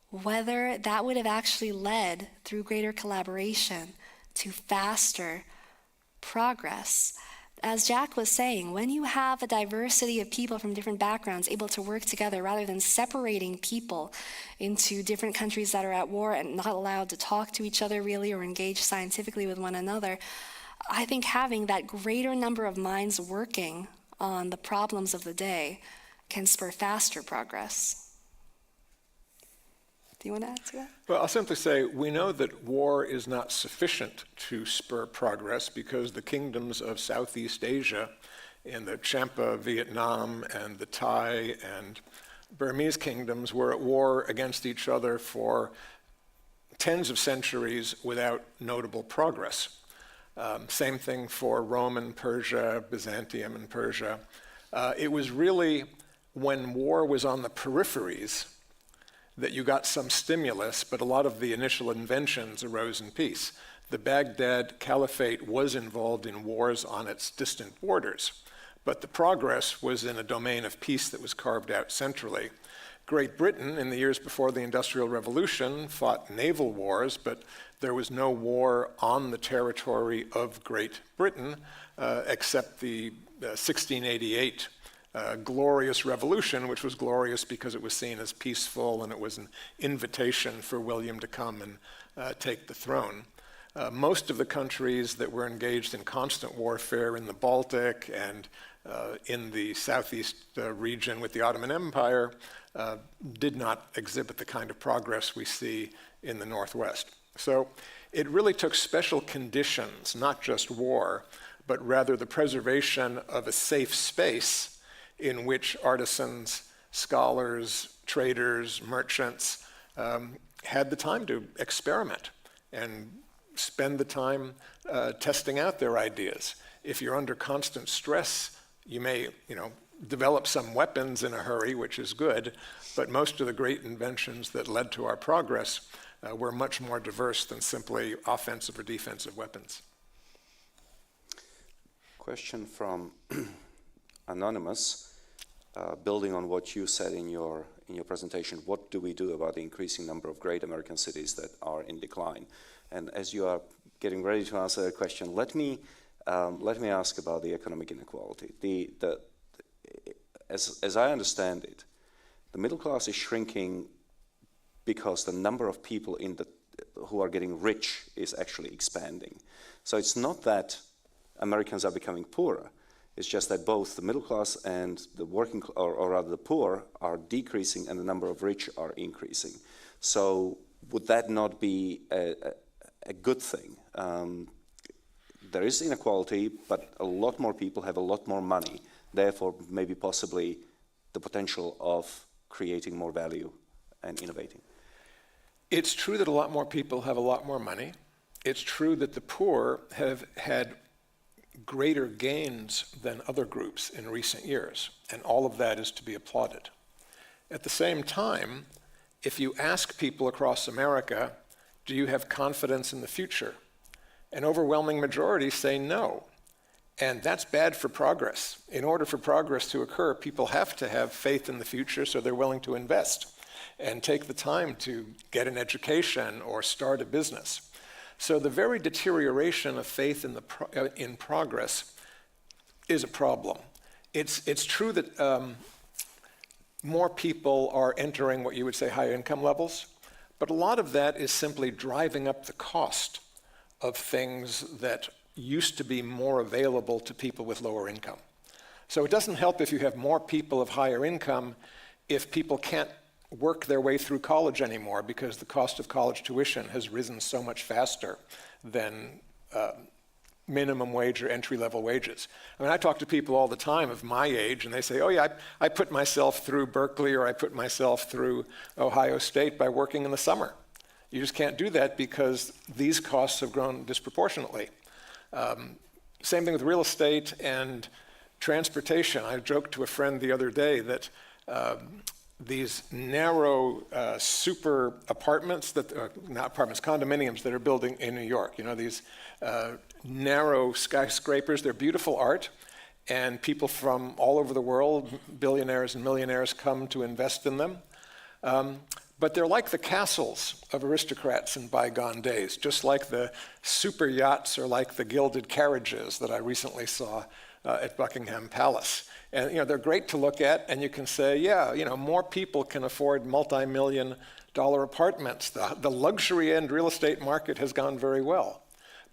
whether that would have actually led, through greater collaboration, to faster progress. As Jack was saying, when you have a diversity of people from different backgrounds able to work together rather than separating people into different countries that are at war and not allowed to talk to each other really or engage scientifically with one another, I think having that greater number of minds working on the problems of the day can spur faster progress. Do you want to add to that? Well, I'll simply say we know that war is not sufficient to spur progress because the kingdoms of Southeast Asia in the Champa, Vietnam, and the Thai and Burmese kingdoms were at war against each other for tens of centuries without notable progress. Same thing for Rome and Persia, Byzantium and Persia. It was really when war was on the peripheries that you got some stimulus, but a lot of the initial inventions arose in peace. The Baghdad Caliphate was involved in wars on its distant borders, but the progress was in a domain of peace that was carved out centrally. Great Britain, in the years before the Industrial Revolution, fought naval wars, but there was no war on the territory of Great Britain except the 1688 glorious revolution, which was glorious because it was seen as peaceful and it was an invitation for William to come and take the throne. Most of the countries that were engaged in constant warfare in the Baltic and in the southeast region with the Ottoman Empire did not exhibit the kind of progress we see in the Northwest. So it really took special conditions, not just war, but rather the preservation of a safe space in which artisans, scholars, traders, merchants had the time to experiment and spend the time testing out their ideas. If you're under constant stress, you may, develop some weapons in a hurry, which is good, but most of the great inventions that led to our progress were much more diverse than simply offensive or defensive weapons. Question from Anonymous, building on what you said in your presentation. What do we do about the increasing number of great American cities that are in decline? And as you are getting ready to answer that question, let me ask about the economic inequality. As I understand it, the middle class is shrinking because the number of people who are getting rich is actually expanding. So it's not that Americans are becoming poorer. It's just that both the middle class and the working, or rather the poor, are decreasing and the number of rich are increasing. So would that not be a good thing? There is inequality, but a lot more people have a lot more money. Therefore, maybe possibly the potential of creating more value and innovating. It's true that a lot more people have a lot more money. It's true that the poor have had greater gains than other groups in recent years, and all of that is to be applauded. At the same time, if you ask people across America, do you have confidence in the future? An overwhelming majority say no. And that's bad for progress. In order for progress to occur, people have to have faith in the future, so they're willing to invest and take the time to get an education or start a business. So the very deterioration of faith in progress is a problem. It's true that more people are entering what you would say higher income levels, but a lot of that is simply driving up the cost of things that used to be more available to people with lower income. So it doesn't help if you have more people of higher income if people can't work their way through college anymore because the cost of college tuition has risen so much faster than minimum wage or entry-level wages. I mean, I talk to people all the time of my age, and they say, oh yeah, I put myself through Berkeley or I put myself through Ohio State by working in the summer. You just can't do that because these costs have grown disproportionately. Same thing with real estate and transportation. I joked to a friend the other day that these narrow super apartments, not apartments, condominiums that are building in New York, these narrow skyscrapers, they're beautiful art, and people from all over the world, billionaires and millionaires, come to invest in them. But they're like the castles of aristocrats in bygone days, just like the super yachts or like the gilded carriages that I recently saw at Buckingham Palace. And they're great to look at, and you can say, yeah, more people can afford multi-million-dollar apartments. The luxury end real estate market has gone very well.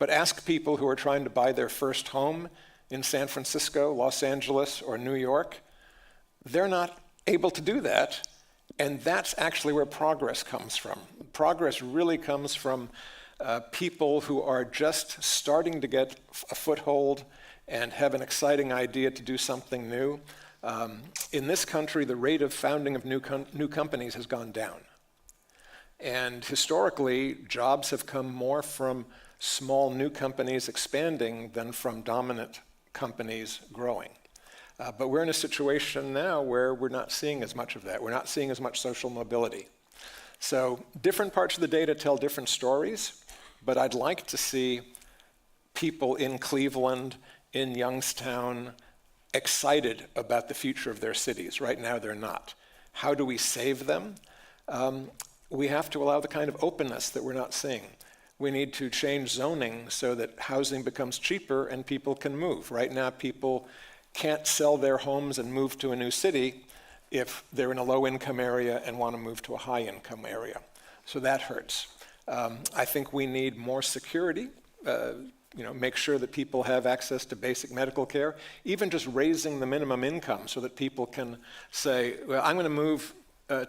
But ask people who are trying to buy their first home in San Francisco, Los Angeles, or New York. They're not able to do that. And that's actually where progress comes from. Progress really comes from people who are just starting to get a foothold and have an exciting idea to do something new. In this country, the rate of founding of new companies has gone down. And historically, jobs have come more from small new companies expanding than from dominant companies growing. But we're in a situation now where we're not seeing as much of that. We're not seeing as much social mobility. So different parts of the data tell different stories, but I'd like to see people in Cleveland, in Youngstown, excited about the future of their cities. Right now, they're not. How do we save them? We have to allow the kind of openness that we're not seeing. We need to change zoning so that housing becomes cheaper and people can move. Right now, people can't sell their homes and move to a new city if they're in a low-income area and want to move to a high-income area. So that hurts. I think we need more security, make sure that people have access to basic medical care, even just raising the minimum income so that people can say, well, I'm going to move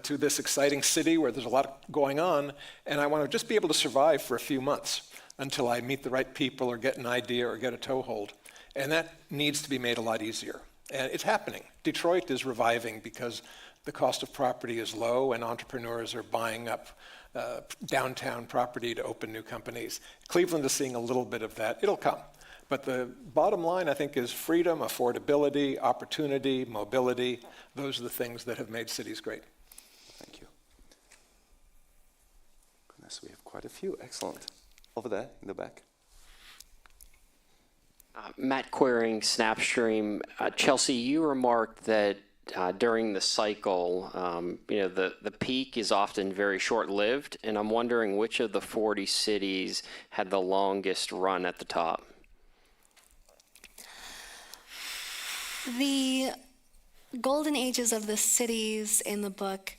to this exciting city where there's a lot going on, and I want to just be able to survive for a few months until I meet the right people or get an idea or get a toehold. And that needs to be made a lot easier. And it's happening. Detroit is reviving because the cost of property is low and entrepreneurs are buying up downtown property to open new companies. Cleveland is seeing a little bit of that. It'll come. But the bottom line, I think, is freedom, affordability, opportunity, mobility. Those are the things that have made cities great. Thank you. Goodness, we have quite a few. Excellent. Over there in the back. Matt Queering, Snapstream. Chelsea, you remarked that during the cycle, the peak is often very short-lived, and I'm wondering which of the 40 cities had the longest run at the top. The golden ages of the cities in the book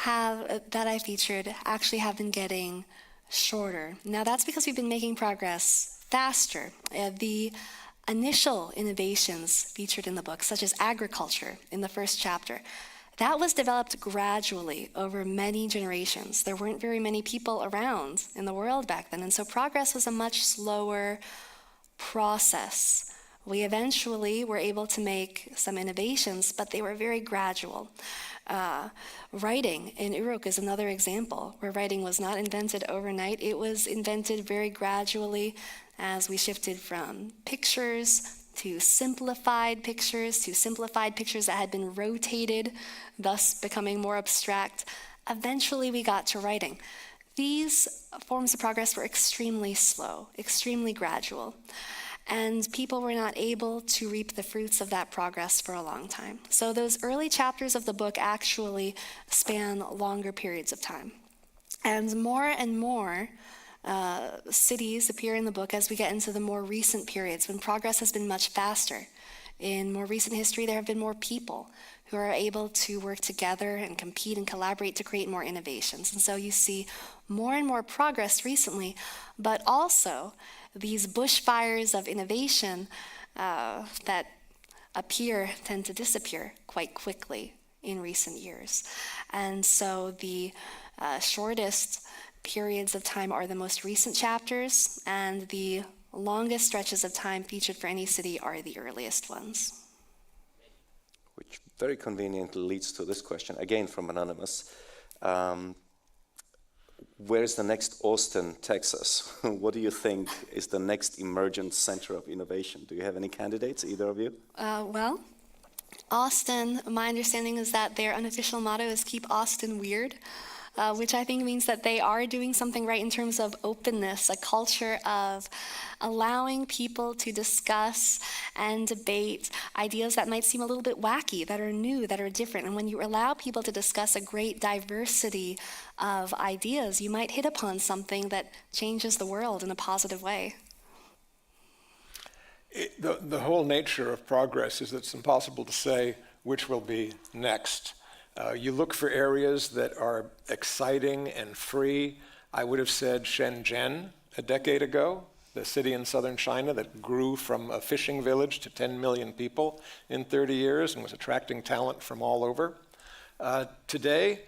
that I featured actually have been getting shorter. Now that's because we've been making progress faster. The initial innovations featured in the book, such as agriculture in the first chapter, that was developed gradually over many generations. There weren't very many people around in the world back then, and so progress was a much slower process. We eventually were able to make some innovations, but they were very gradual. Writing in Uruk is another example where writing was not invented overnight. It was invented very gradually as we shifted from pictures to simplified pictures that had been rotated, thus becoming more abstract. Eventually we got to writing. These forms of progress were extremely slow, extremely gradual. And people were not able to reap the fruits of that progress for a long time. So those early chapters of the book actually span longer periods of time. And more cities appear in the book as we get into the more recent periods when progress has been much faster. In more recent history, there have been more people who are able to work together and compete and collaborate to create more innovations. And so you see more and more progress recently, but also these bushfires of innovation that tend to disappear quite quickly in recent years. And so the shortest periods of time are the most recent chapters, and the longest stretches of time featured for any city are the earliest ones. Which very conveniently leads to this question, again from Anonymous. Where's the next Austin, Texas? What do you think is the next emergent center of innovation? Do you have any candidates, either of you? Well, Austin, my understanding is that their unofficial motto is keep Austin weird, which I think means that they are doing something right in terms of openness, a culture of allowing people to discuss and debate ideas that might seem a little bit wacky, that are new, that are different. And when you allow people to discuss a great diversity of ideas, you might hit upon something that changes the world in a positive way. The whole nature of progress is that it's impossible to say which will be next. You look for areas that are exciting and free. I would have said Shenzhen a decade ago, the city in southern China that grew from a fishing village to 10 million people in 30 years and was attracting talent from all over. Today,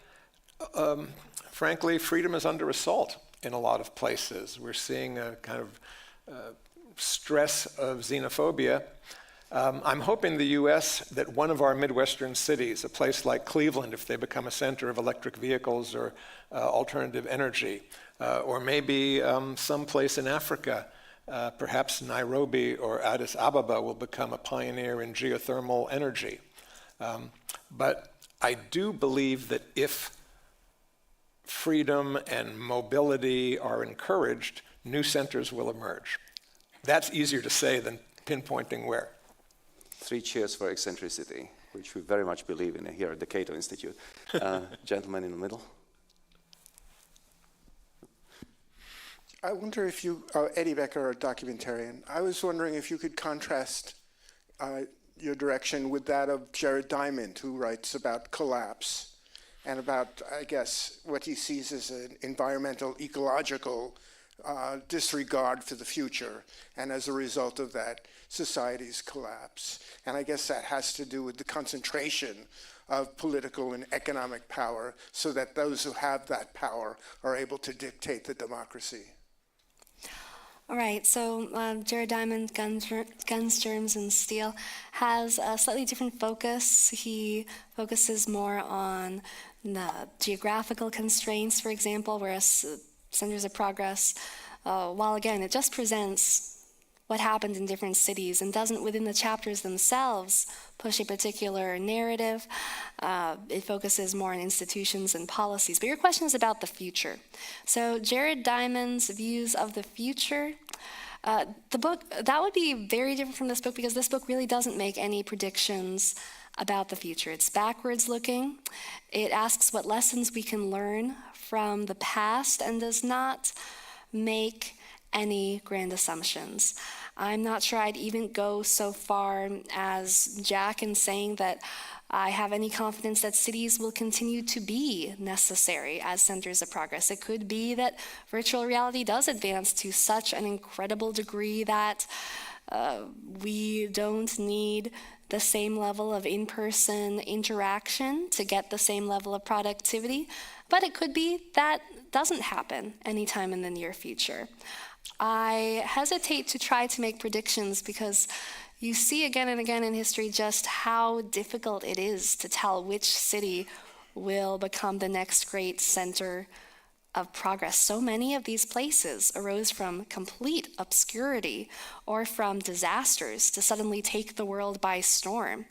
frankly, freedom is under assault in a lot of places. We're seeing a kind of stress of xenophobia. I'm hoping the US that one of our Midwestern cities, a place like Cleveland, if they become a center of electric vehicles or alternative energy, or maybe some place in Africa, perhaps Nairobi or Addis Ababa will become a pioneer in geothermal energy. But I do believe that if freedom and mobility are encouraged, new centers will emerge. That's easier to say than pinpointing where. 3 cheers for eccentricity, which we very much believe in here at the Cato Institute. Gentleman in the middle. I wonder if you, Eddie Becker, a documentarian, I was wondering if you could contrast your direction with that of Jared Diamond, who writes about collapse and about, I guess, what he sees as an environmental, ecological disregard for the future, and as a result of that, societies collapse. And I guess that has to do with the concentration of political and economic power, so that those who have that power are able to dictate the democracy. All right, so Jared Diamond, Guns, Germs, and Steel has a slightly different focus. He focuses more on the geographical constraints, for example, whereas Centers of Progress, while again, it just presents what happened in different cities and doesn't, within the chapters themselves, push a particular narrative. It focuses more on institutions and policies. But your question is about the future. So Jared Diamond's views of the future, the book, that would be very different from this book, because this book really doesn't make any predictions about the future. It's backwards looking. It asks what lessons we can learn from the past and does not make any grand assumptions. I'm not sure I'd even go so far as Jack in saying that I have any confidence that cities will continue to be necessary as centers of progress. It could be that virtual reality does advance to such an incredible degree that we don't need the same level of in-person interaction to get the same level of productivity. But it could be that doesn't happen anytime in the near future. I hesitate to try to make predictions because you see again and again in history just how difficult it is to tell which city will become the next great center of progress. So many of these places arose from complete obscurity or from disasters to suddenly take the world by storm.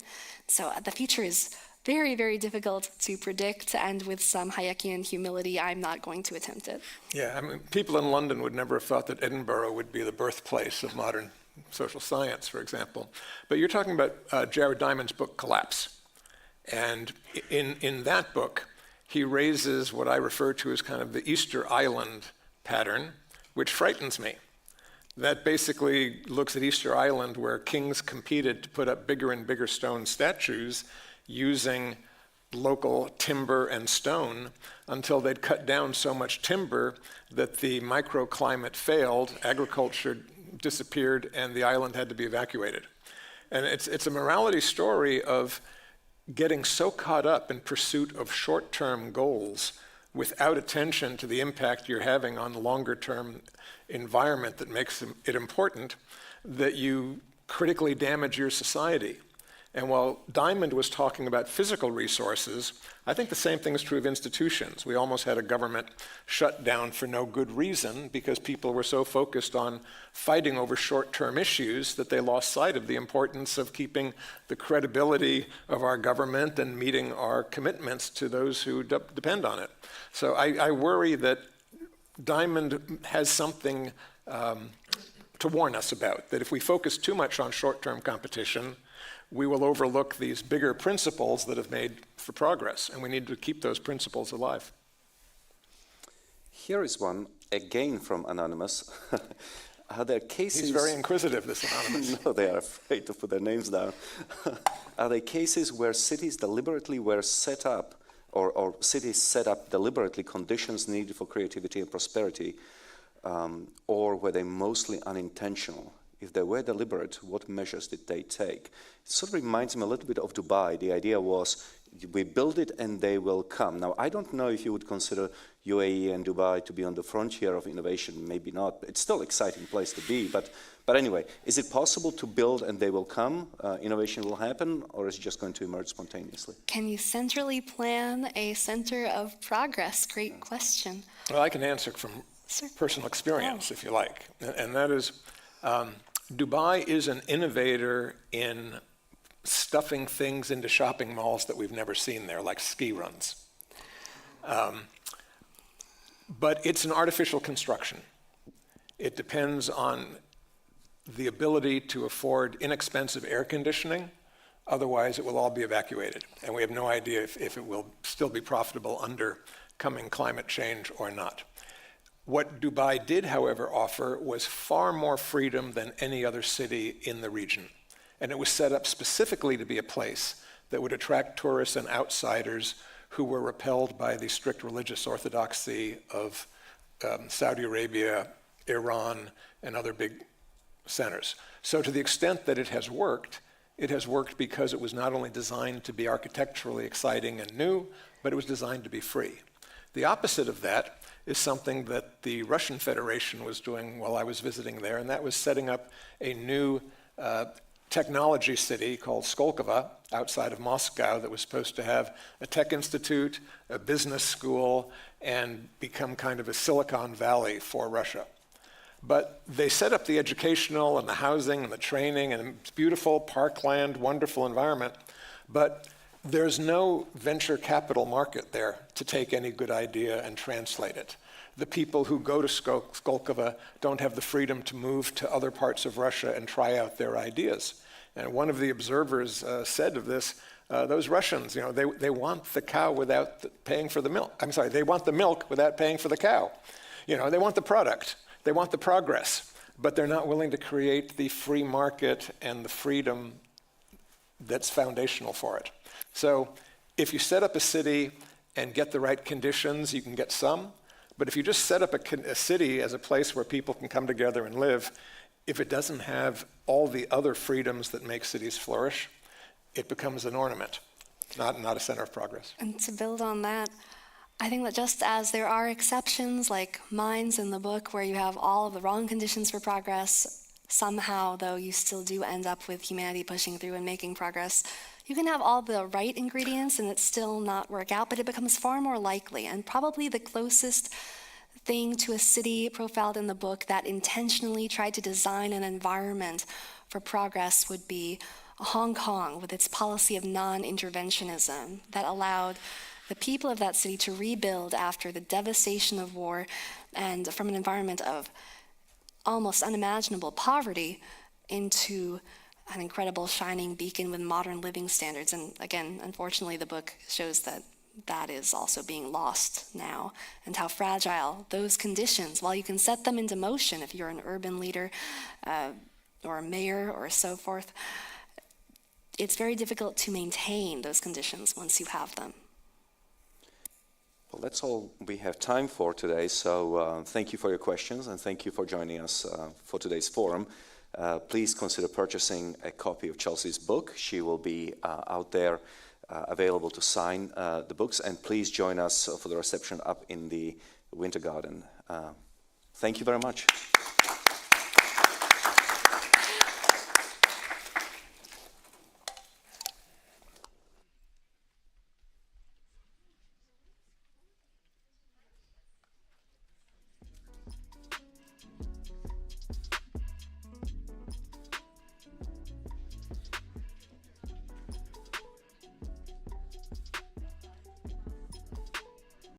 So the future is very, very difficult to predict, and with some Hayekian humility, I'm not going to attempt it. Yeah, I mean, people in London would never have thought that Edinburgh would be the birthplace of modern social science, for example. But you're talking about Jared Diamond's book, Collapse. And in that book, he raises what I refer to as kind of the Easter Island pattern, which frightens me. That basically looks at Easter Island, where kings competed to put up bigger and bigger stone statues using local timber and stone until they'd cut down so much timber that the microclimate failed, agriculture disappeared, and the island had to be evacuated. And it's a morality story of getting so caught up in pursuit of short-term goals without attention to the impact you're having on the longer-term environment that makes it important, that you critically damage your society. And while Diamond was talking about physical resources, I think the same thing is true of institutions. We almost had a government shut down for no good reason because people were so focused on fighting over short-term issues that they lost sight of the importance of keeping the credibility of our government and meeting our commitments to those who depend on it. So I worry that Diamond has something to warn us about, that if we focus too much on short-term competition, we will overlook these bigger principles that have made for progress, and we need to keep those principles alive. Here is one, again from Anonymous. Are there cases... He's very inquisitive, this Anonymous. No, they are afraid to put their names down. Are there cases where cities deliberately were set up, or cities set up deliberately conditions needed for creativity and prosperity, or were they mostly unintentional? If they were deliberate, what measures did they take? It sort of reminds me a little bit of Dubai. The idea was, we build it and they will come. Now, I don't know if you would consider UAE and Dubai to be on the frontier of innovation. Maybe not. It's still an exciting place to be. But anyway, is it possible to build and they will come? Innovation will happen, or is it just going to emerge spontaneously? Can you centrally plan a center of progress? Great question. Well, I can answer from personal experience, if you like. And that is, Dubai is an innovator in stuffing things into shopping malls that we've never seen there, like ski runs. But it's an artificial construction. It depends on the ability to afford inexpensive air conditioning. Otherwise, it will all be evacuated. And we have no idea if it will still be profitable under coming climate change or not. What Dubai did, however, offer was far more freedom than any other city in the region. And it was set up specifically to be a place that would attract tourists and outsiders who were repelled by the strict religious orthodoxy of Saudi Arabia, Iran, and other big centers. So to the extent that it has worked because it was not only designed to be architecturally exciting and new, but it was designed to be free. The opposite of that is something that the Russian Federation was doing while I was visiting there, and that was setting up a new technology city called Skolkovo outside of Moscow that was supposed to have a tech institute, a business school, and become kind of a Silicon Valley for Russia. But they set up the educational and the housing and the training, and it's beautiful parkland, wonderful environment, but there's no venture capital market there to take any good idea and translate it. The people who go to Skolkovo don't have the freedom to move to other parts of Russia and try out their ideas. And one of the observers said of this, those Russians, they want the cow without paying for the milk. I'm sorry, they want the milk without paying for the cow. They want the product, they want the progress, but they're not willing to create the free market and the freedom that's foundational for it. So if you set up a city and get the right conditions, you can get some. But if you just set up a city as a place where people can come together and live, if it doesn't have all the other freedoms that make cities flourish, it becomes an ornament, not a center of progress. And to build on that, I think that just as there are exceptions like mines in the book where you have all of the wrong conditions for progress, somehow though you still do end up with humanity pushing through and making progress, you can have all the right ingredients and it still not work out, but it becomes far more likely. And probably the closest thing to a city profiled in the book that intentionally tried to design an environment for progress would be Hong Kong, with its policy of non-interventionism that allowed the people of that city to rebuild after the devastation of war and from an environment of almost unimaginable poverty into an incredible shining beacon with modern living standards. And again, unfortunately, the book shows that that is also being lost now, and how fragile those conditions, while you can set them into motion if you're an urban leader or a mayor or so forth, it's very difficult to maintain those conditions once you have them. Well, that's all we have time for today, so thank you for your questions and thank you for joining us for today's forum. Please consider purchasing a copy of Chelsea's book. She will be out there available to sign the books, and please join us for the reception up in the Winter Garden. Thank you very much.